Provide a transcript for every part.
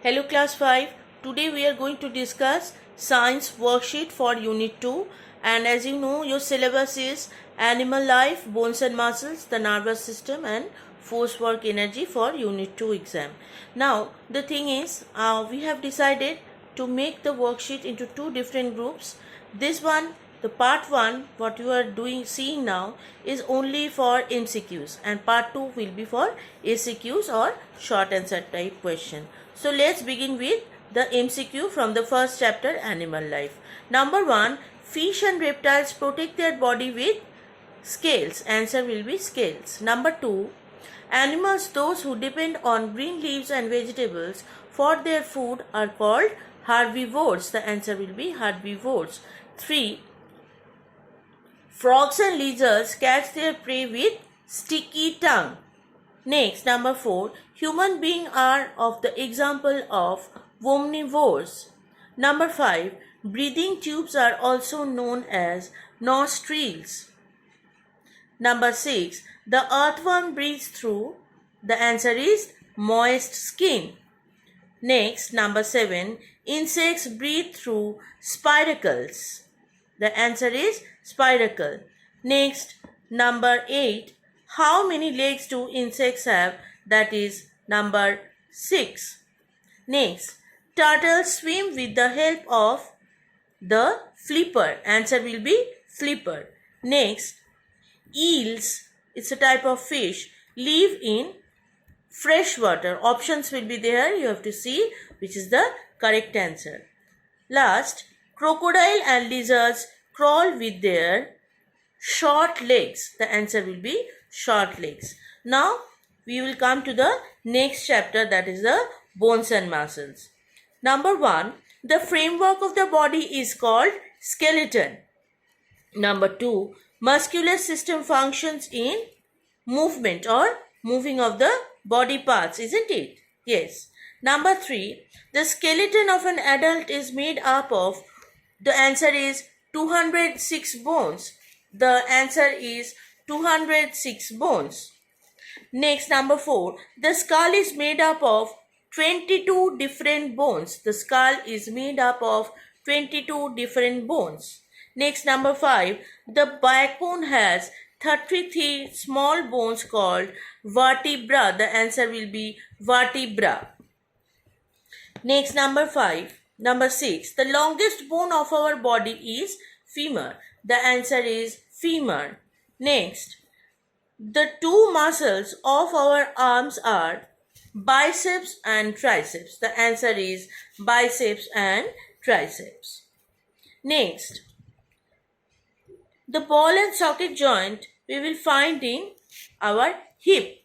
Hello class 5. Today we are going to discuss science worksheet for unit 2, and as you know your syllabus is animal life, bones and muscles, the nervous system and force work energy for unit 2 exam. Now the thing is we have decided to make the worksheet into two different groups. This one, the part 1 what you are seeing now is only for MCQs, and part 2 will be for ACQs or short answer type question. So let's begin with the MCQ from the first chapter, animal life. Number 1, fish and reptiles protect their body with scales. Answer will be scales. Number 2, animals those who depend on green leaves and vegetables for their food are called herbivores. The answer will be herbivores. 3, frogs and lizards catch their prey with sticky tongue. Next, number 4, human beings are of the example of omnivores. Number 5, breathing tubes are also known as nostrils. Number 6, the earthworm breathes through. The answer is moist skin. Next, number 7, insects breathe through spiracles. The answer is spiracle. Next, number 8, how many legs do insects have? That is number 6. Next, turtles swim with the help of the flipper. Answer will be flipper. Next, eels, it's a type of fish, live in fresh water. Options will be there. You have to see which is the correct answer. Last, crocodile and lizards crawl with their short legs. The answer will be short legs. Now we will come to the next chapter, that is the bones and muscles. Number 1, the framework of the body is called skeleton. Number 2, muscular system functions in movement or moving of the body parts, isn't it? Yes. Number 3, the skeleton of an adult is made up of, the answer is 206 bones. The answer is 206 bones. Next, number 4, the skull is made up of 22 different bones. The skull is made up of 22 different bones. Next, number 5, the backbone has 33 small bones called vertebra. The answer will be vertebra. Next, number 6, the longest bone of our body is femur. The answer is femur. Next, the two muscles of our arms are biceps and triceps. The answer is biceps and triceps. Next, the ball and socket joint we will find in our hip.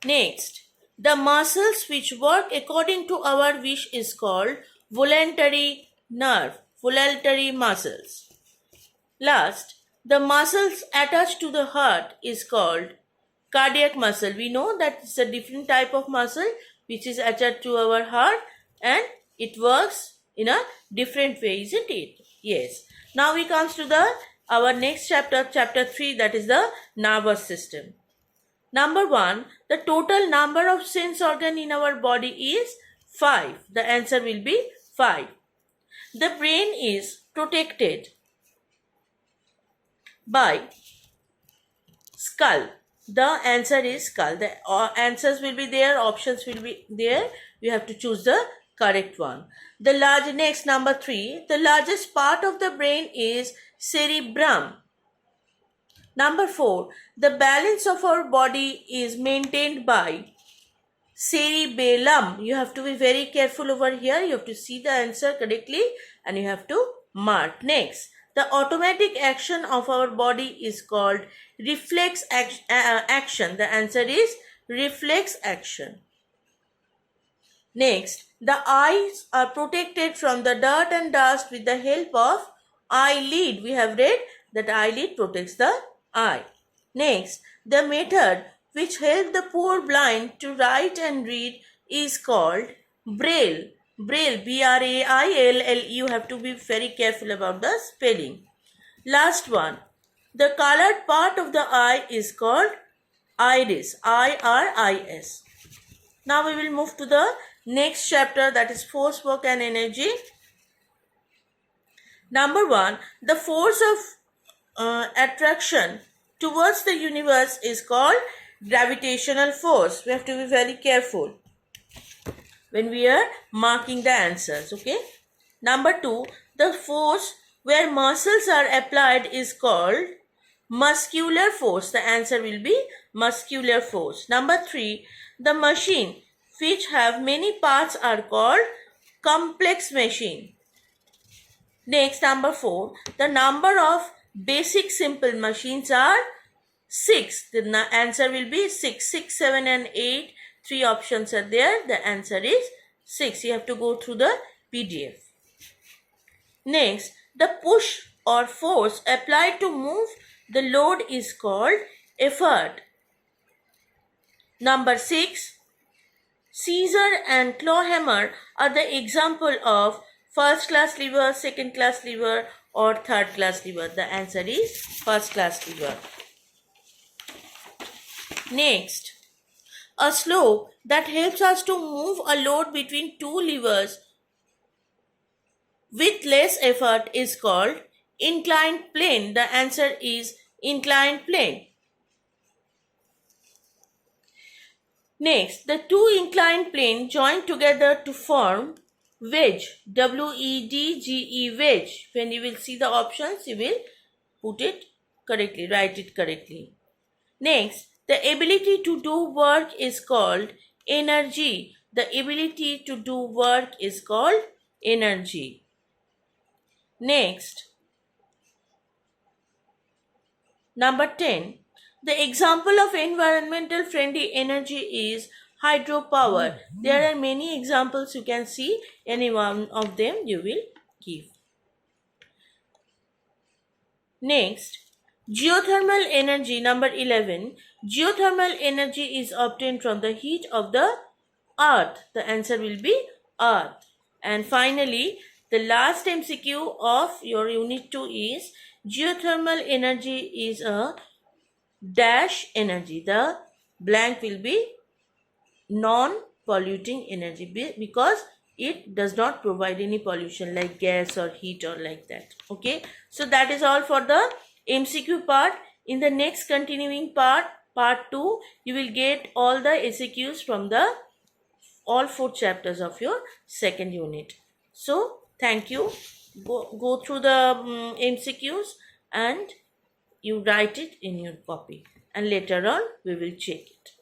Next, the muscles which work according to our wish is called voluntary muscles. Last, the muscles attached to the heart is called cardiac muscle. We know that it's a different type of muscle which is attached to our heart and it works in a different way, isn't it? Yes. Now we comes to our next chapter, chapter 3, that is the nervous system. Number 1, the total number of sense organ in our body is 5. The answer will be 5. The brain is protected by skull. The answer is skull. The answers will be there, options will be there. You have to choose the correct one. Next, number 3, the largest part of the brain is cerebrum. Number 4, the balance of our body is maintained by cerebellum. You have to be very careful over here. You have to see the answer correctly and you have to mark. Next, the automatic action of our body is called reflex action. The answer is reflex action. Next, the eyes are protected from the dirt and dust with the help of eyelid. We have read that eyelid protects the eye. Next, the method which helps the poor blind to write and read is called braille. Braille, B-R-A-I-L-L. You have to be very careful about the spelling. Last one, the colored part of the eye is called Iris, IRIS. Now we will move to the next chapter, that is force, work and energy. Number 1, the force of attraction towards the universe is called gravitational force. We have to be very careful when we are marking the answers, okay? Number 2, the force where muscles are applied is called muscular force. The answer will be muscular force. Number 3, the machine which have many parts are called complex machine. Next, number 4, the number of basic simple machines are 6. The answer will be 6. 6, 7 and 8. 3 options are there. The answer is 6. You have to go through the PDF. Next, the push or force applied to move the load is called effort. Number 6, scissor and claw hammer are the example of first class lever, second class lever or third class lever. The answer is first class lever. Next, a slope that helps us to move a load between two levers with less effort is called inclined plane. The answer is inclined plane. Next, the two inclined planes join together to form wedge, W-E-D-G-E, wedge. When you will see the options, you will put it correctly, write it correctly. Next, the ability to do work is called energy. The ability to do work is called energy. Next, number 10. The example of environmental friendly energy is hydropower. There are many examples you can see. Any one of them you will give. Next, geothermal energy, number 11. Geothermal energy is obtained from the heat of the earth. The answer will be earth. And finally, the last MCQ of your unit 2 is geothermal energy is a dash energy. The blank will be non-polluting energy because it does not provide any pollution like gas or heat or like that. Okay, so that is all for the MCQ part. In the next continuing part 2, you will get all the SAQs from the all 4 chapters of your second unit. So thank you. Go through the MCQs and you write it in your copy, and later on we will check it.